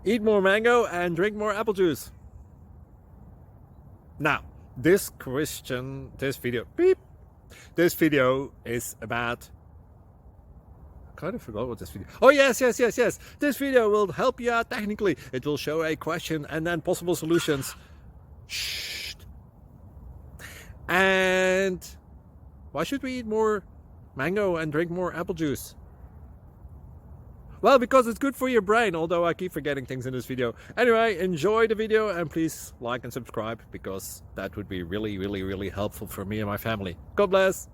Eat more mango and drink more apple juice. Now, this video is about, I kind of forgot what this video. Oh yes. This video will help you out technically. It will show a question and then possible solutions. Shh. And why should we eat more mango and drink more apple juice? Well, because it's good for your brain, although I keep forgetting things in this video. Anyway, enjoy the video and please like and subscribe, because that would be really helpful for me and my family. God bless!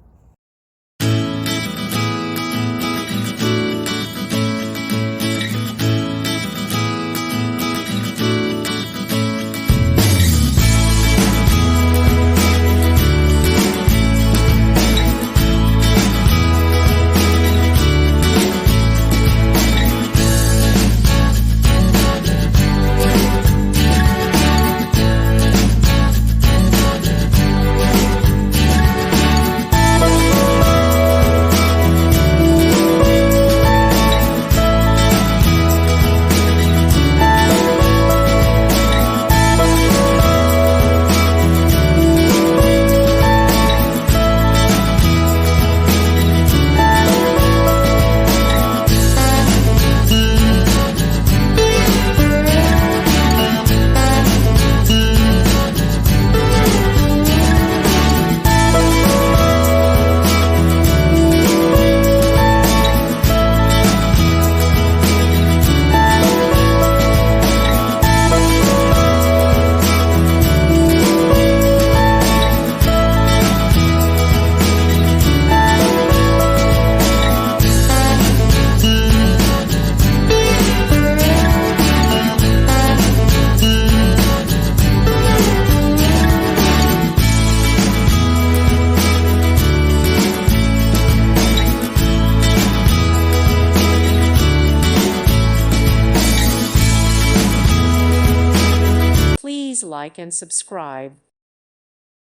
Please like and subscribe.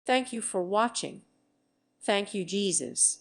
Thank you for watching. Thank you, Jesus.